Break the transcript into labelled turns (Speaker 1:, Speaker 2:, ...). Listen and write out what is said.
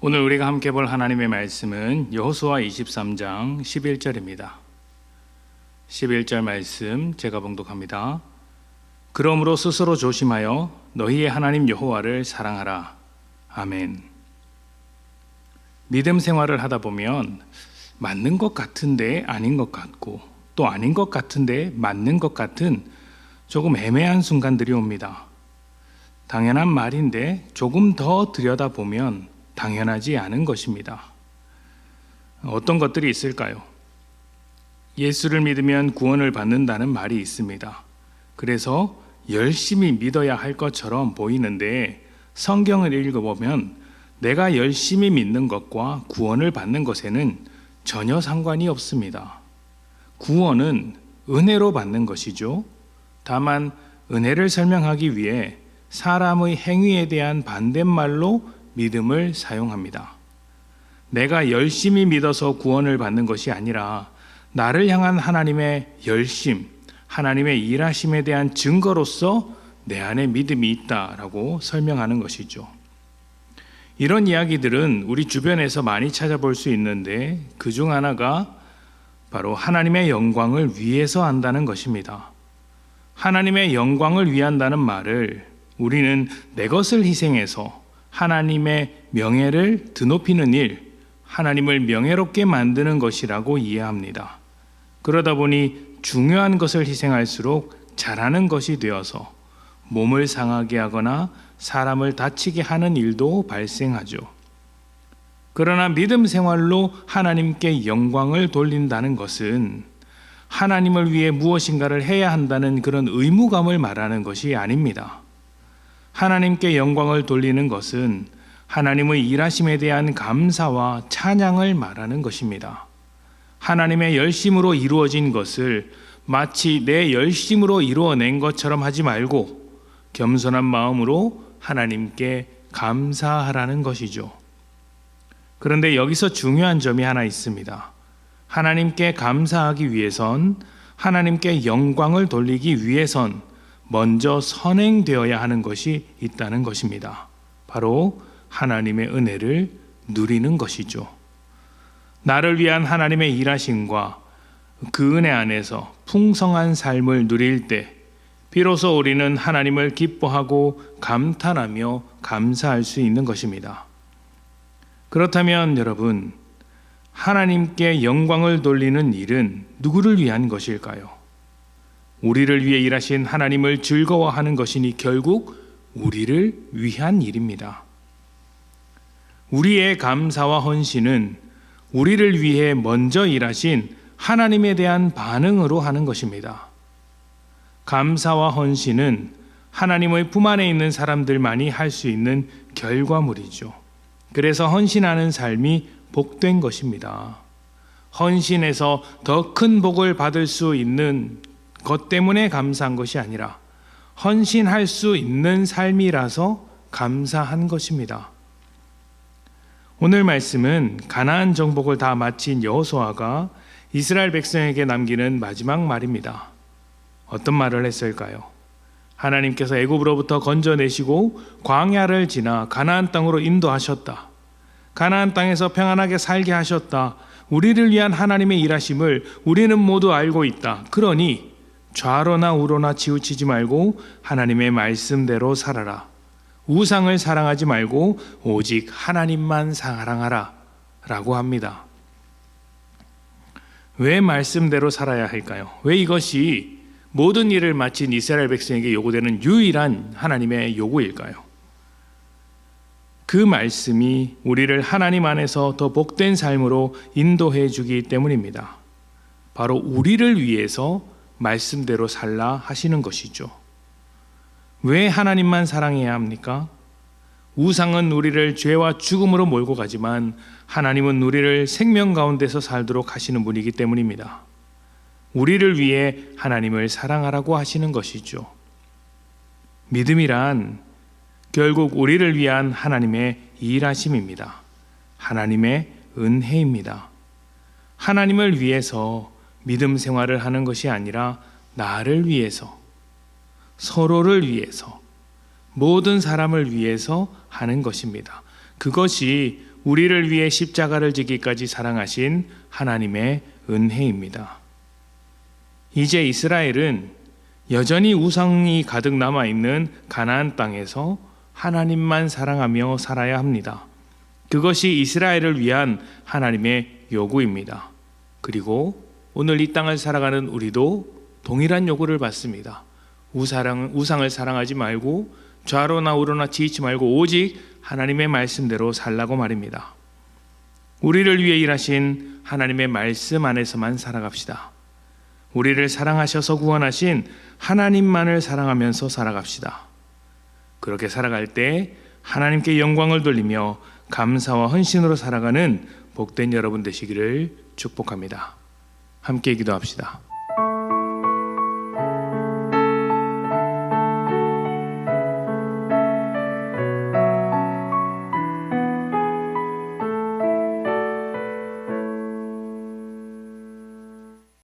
Speaker 1: 오늘 우리가 함께 볼 하나님의 말씀은 여호수아 23장 11절입니다. 11절 말씀 제가 봉독합니다. 그러므로 스스로 조심하여 너희의 하나님 여호와를 사랑하라. 아멘. 믿음 생활을 하다 보면 맞는 것 같은데 아닌 것 같고 또 아닌 것 같은데 맞는 것 같은 조금 애매한 순간들이 옵니다. 당연한 말인데 조금 더 들여다보면 당연하지 않은 것입니다. 어떤 것들이 있을까요? 예수를 믿으면 구원을 받는다는 말이 있습니다. 그래서 열심히 믿어야 할 것처럼 보이는데 성경을 읽어보면 내가 열심히 믿는 것과 구원을 받는 것에는 전혀 상관이 없습니다. 구원은 은혜로 받는 것이죠. 다만 은혜를 설명하기 위해 사람의 행위에 대한 반대말로 믿음을 사용합니다. 내가 열심히 믿어서 구원을 받는 것이 아니라 나를 향한 하나님의 열심, 하나님의 일하심에 대한 증거로서 내 안에 믿음이 있다라고 설명하는 것이죠. 이런 이야기들은 우리 주변에서 많이 찾아볼 수 있는데 그중 하나가 바로 하나님의 영광을 위해서 한다는 것입니다. 하나님의 영광을 위한다는 말을 우리는 내 것을 희생해서 하나님의 명예를 드높이는 일, 하나님을 명예롭게 만드는 것이라고 이해합니다. 그러다 보니 중요한 것을 희생할수록 잘하는 것이 되어서 몸을 상하게 하거나 사람을 다치게 하는 일도 발생하죠. 그러나 믿음 생활로 하나님께 영광을 돌린다는 것은 하나님을 위해 무엇인가를 해야 한다는 그런 의무감을 말하는 것이 아닙니다. 하나님께 영광을 돌리는 것은 하나님의 일하심에 대한 감사와 찬양을 말하는 것입니다. 하나님의 열심으로 이루어진 것을 마치 내 열심으로 이루어낸 것처럼 하지 말고 겸손한 마음으로 하나님께 감사하라는 것이죠. 그런데 여기서 중요한 점이 하나 있습니다. 하나님께 감사하기 위해선, 하나님께 영광을 돌리기 위해선 먼저 선행되어야 하는 것이 있다는 것입니다. 바로 하나님의 은혜를 누리는 것이죠. 나를 위한 하나님의 일하심과 그 은혜 안에서 풍성한 삶을 누릴 때 비로소 우리는 하나님을 기뻐하고 감탄하며 감사할 수 있는 것입니다. 그렇다면 여러분, 하나님께 영광을 돌리는 일은 누구를 위한 것일까요? 우리를 위해 일하신 하나님을 즐거워하는 것이니 결국 우리를 위한 일입니다. 우리의 감사와 헌신은 우리를 위해 먼저 일하신 하나님에 대한 반응으로 하는 것입니다. 감사와 헌신은 하나님의 품 안에 있는 사람들만이 할 수 있는 결과물이죠. 그래서 헌신하는 삶이 복된 것입니다. 헌신해서 더 큰 복을 받을 수 있는 것 때문에 감사한 것이 아니라 헌신할 수 있는 삶이라서 감사한 것입니다. 오늘 말씀은 가나안 정복을 다 마친 여호수아가 이스라엘 백성에게 남기는 마지막 말입니다. 어떤 말을 했을까요? 하나님께서 애굽으로부터 건져내시고 광야를 지나 가나안 땅으로 인도하셨다. 가나안 땅에서 평안하게 살게 하셨다. 우리를 위한 하나님의 일하심을 우리는 모두 알고 있다. 그러니 좌로나 우로나 치우치지 말고 하나님의 말씀대로 살아라. 우상을 사랑하지 말고 오직 하나님만 사랑하라 라고 합니다. 왜 말씀대로 살아야 할까요? 왜 이것이 모든 일을 마친 이스라엘 백성에게 요구되는 유일한 하나님의 요구일까요? 그 말씀이 우리를 하나님 안에서 더 복된 삶으로 인도해 주기 때문입니다. 바로 우리를 위해서 말씀대로 살라 하시는 것이죠. 왜 하나님만 사랑해야 합니까? 우상은 우리를 죄와 죽음으로 몰고 가지만 하나님은 우리를 생명 가운데서 살도록 하시는 분이기 때문입니다. 우리를 위해 하나님을 사랑하라고 하시는 것이죠. 믿음이란 결국 우리를 위한 하나님의 일하심입니다. 하나님의 은혜입니다. 하나님을 위해서 믿음 생활을 하는 것이 아니라 나를 위해서, 서로를 위해서, 모든 사람을 위해서 하는 것입니다. 그것이 우리를 위해 십자가를 지기까지 사랑하신 하나님의 은혜입니다. 이제 이스라엘은 여전히 우상이 가득 남아있는 가나안 땅에서 하나님만 사랑하며 살아야 합니다. 그것이 이스라엘을 위한 하나님의 요구입니다. 그리고 오늘 이 땅을 살아가는 우리도 동일한 요구를 받습니다. 우상을 사랑하지 말고 좌로나 우로나 치이지 말고 오직 하나님의 말씀대로 살라고 말입니다. 우리를 위해 일하신 하나님의 말씀 안에서만 살아갑시다. 우리를 사랑하셔서 구원하신 하나님만을 사랑하면서 살아갑시다. 그렇게 살아갈 때 하나님께 영광을 돌리며 감사와 헌신으로 살아가는 복된 여러분 되시기를 축복합니다. 함께 기도합시다.